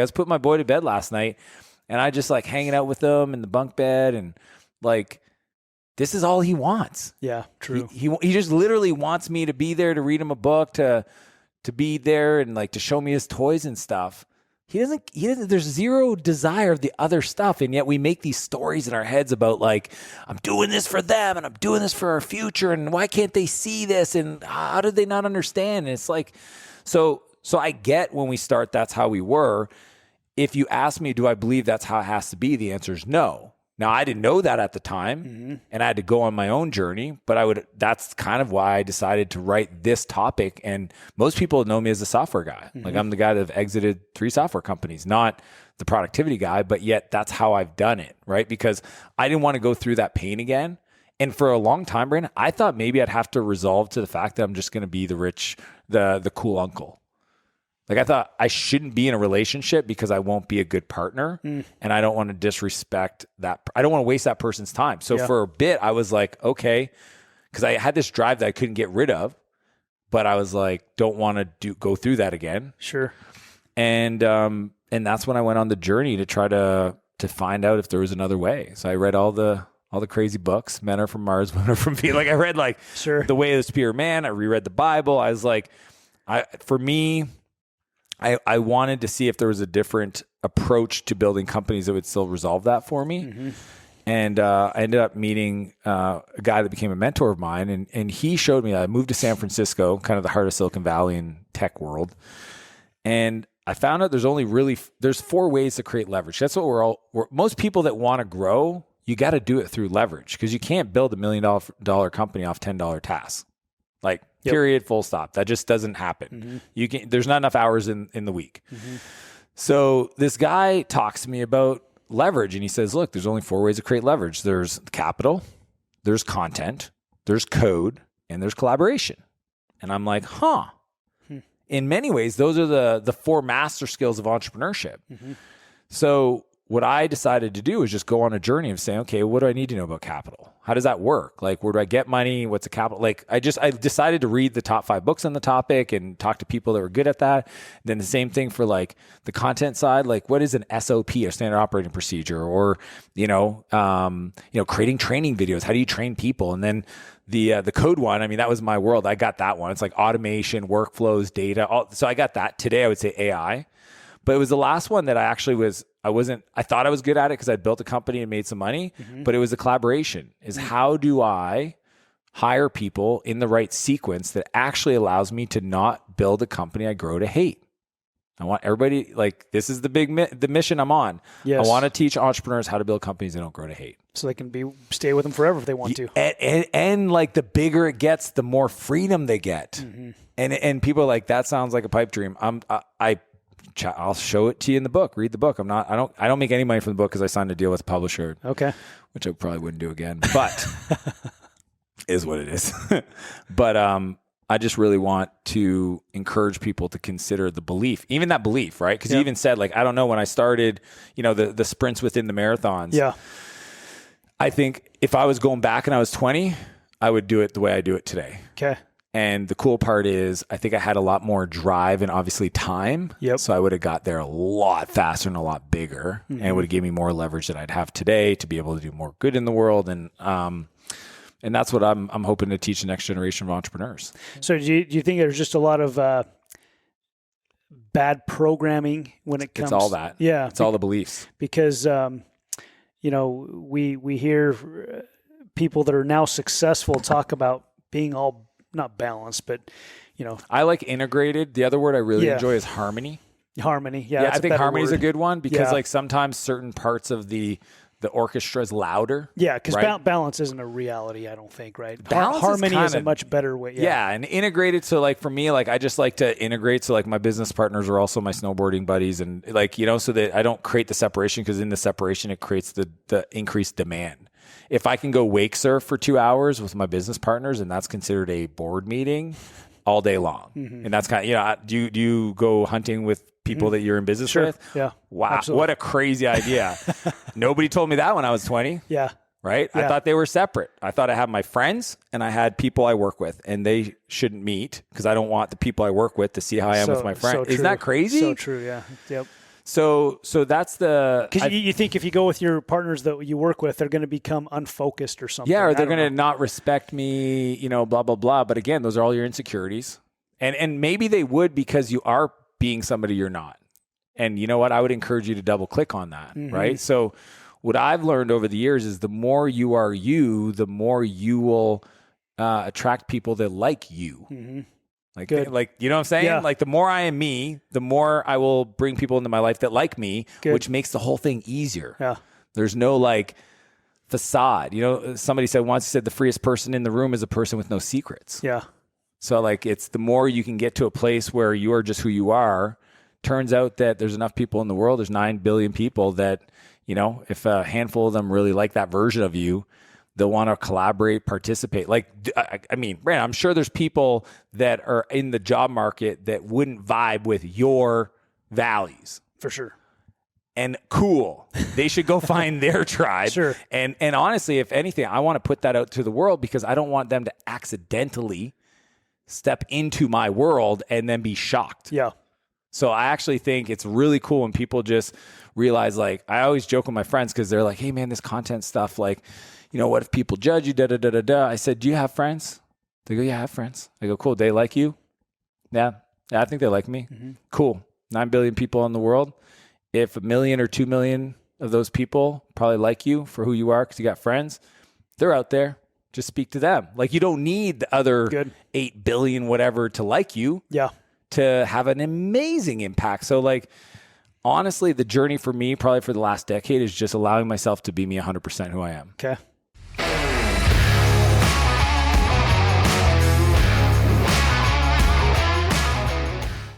I was putting my boy to bed last night and I just like hanging out with him in the bunk bed and like, this is all he wants. Yeah, true. He just literally wants me to be there to read him a book, to be there and like to show me his toys and stuff. He doesn't, there's zero desire of the other stuff. And yet we make these stories in our heads about like, I'm doing this for them and I'm doing this for our future. And why can't they see this? And how did they not understand? And it's like, so I get when we start, that's how we were. If you ask me, do I believe that's how it has to be? The answer is no. Now, I didn't know that at the time, and I had to go on my own journey, but that's kind of why I decided to write this topic. And most people know me as a software guy. Like I'm the guy that have exited 3 software companies, not the productivity guy, but yet that's how I've done it, right? Because I didn't want to go through that pain again. And for a long time, Brandon, I thought maybe I'd have to resolve to the fact that I'm just going to be the rich, the cool uncle. Like I thought I shouldn't be in a relationship because I won't be a good partner and I don't want to disrespect that. I don't want to waste that person's time. So for a bit, I was like, okay, because I had this drive that I couldn't get rid of, but I was like, don't want to go through that again. Sure. And that's when I went on the journey to try to find out if there was another way. So I read all the crazy books, Men Are From Mars, Women Are From Venus. Like I read like The Way of the Superior Man. I reread the Bible. I was like, for me, I wanted to see if there was a different approach to building companies that would still resolve that for me. And I ended up meeting a guy that became a mentor of mine. And he showed me, I moved to San Francisco, kind of the heart of Silicon Valley and tech world. And I found out there's 4 ways to create leverage. That's what most people that want to grow, you got to do it through leverage because you can't build $1 million company off $10 tasks. Like, period, full stop. That just doesn't happen. There's not enough hours in the week. So this guy talks to me about leverage and he says, look, there's only 4 ways to create leverage. There's capital, there's content, there's code, and there's collaboration. And I'm like, in many ways, those are the 4 master skills of entrepreneurship. So what I decided to do is just go on a journey of saying, okay, what do I need to know about capital? How does that work? Like, where do I get money? What's a capital? Like, I decided to read the top 5 books on the topic and talk to people that were good at that. Then the same thing for like the content side, like what is an SOP, a standard operating procedure, or, creating training videos. How do you train people? And then the code one, I mean, that was my world. I got that one. It's like automation, workflows, data. So I got that. Today I would say AI. But it was the last one that I thought I was good at it because I'd built a company and made some money, but it was a collaboration. Is how do I hire people in the right sequence that actually allows me to not build a company I grow to hate? I want everybody, like, this is the mission I'm on. Yes. I want to teach entrepreneurs how to build companies they don't grow to hate. So they can stay with them forever if they want to. And like the bigger it gets, the more freedom they get. And people are like, that sounds like a pipe dream. I'll show it to you in the book. Read the book. I don't make any money from the book because I signed a deal with a publisher. Okay. Which I probably wouldn't do again, but is what it is. But I just really want to encourage people to consider the belief, even that belief, right? Because you even said, like, I don't know, when I started, the sprints within the marathons. Yeah. I think if I was going back and I was 20, I would do it the way I do it today. Okay. And the cool part is I think I had a lot more drive and obviously time. So I would have got there a lot faster and a lot bigger, and it would have given me more leverage than I'd have today to be able to do more good in the world. And that's what I'm hoping to teach the next generation of entrepreneurs. So do you think there's just a lot of bad programming when it comes? It's all that. Yeah. It's all the beliefs. Because, we hear people that are now successful talk about being all not balanced, but I like integrated. The other word I really enjoy is harmony. Harmony. Yeah. I think harmony is a good one because like sometimes certain parts of the orchestra is louder. Yeah. Because balance isn't a reality, I don't think, right? Balance harmony is a much better way. Yeah. And integrated. So like for me, like I just like to integrate. So like my business partners are also my snowboarding buddies, and like, so that I don't create the separation, because in the separation, it creates the increased demand. If I can go wake surf for 2 hours with my business partners, and that's considered a board meeting all day long. And that's kind of, do you go hunting with people that you're in business with? Yeah. Wow. Absolutely. What a crazy idea. Nobody told me that when I was 20. Yeah. Right. Yeah. I thought they were separate. I thought I had my friends and I had people I work with, and they shouldn't meet because I don't want the people I work with to see how I am with my friends. Isn't that crazy? So true. Yeah. Yep. So that's the... Because you think if you go with your partners that you work with, they're going to become unfocused or something. Yeah, or they're going to not respect me, you know, blah, blah, blah. But again, those are all your insecurities. And maybe they would because you are being somebody you're not. And you know what? I would encourage you to double click on that, right? So what I've learned over the years is the more you are you, the more you will attract people that like you. Like, you know what I'm saying? Yeah. Like the more I am me, the more I will bring people into my life that like me, which makes the whole thing easier. Yeah. There's no like facade. You know, somebody said once, the freest person in the room is a person with no secrets. Yeah. So like, it's the more you can get to a place where you are just who you are. Turns out that there's enough people in the world. There's 9 billion people that, you know, if a handful of them really like that version of you, they'll want to collaborate, participate. Like, I mean, Brandon, I'm sure there's people that are in the job market that wouldn't vibe with your values. For sure. And cool. They should go find their tribe. Sure. And honestly, if anything, I want to put that out to the world because I don't want them to accidentally step into my world and then be shocked. Yeah. So I actually think it's really cool when people just realize, like, I always joke with my friends because they're like, hey, man, this content stuff, like, you know, what if people judge you, da-da-da-da-da. I said, do you have friends? They go, yeah, I have friends. I go, cool. They like you? Yeah, I think they like me. Cool. 9 billion people in the world. If 1 million or 2 million of those people probably like you for who you are because you got friends, they're out there. Just speak to them. Like, you don't need the other 8 billion whatever to like you. Yeah. To have an amazing impact. So like, honestly, the journey for me, probably for the last decade, is just allowing myself to be me 100% who I am. Okay.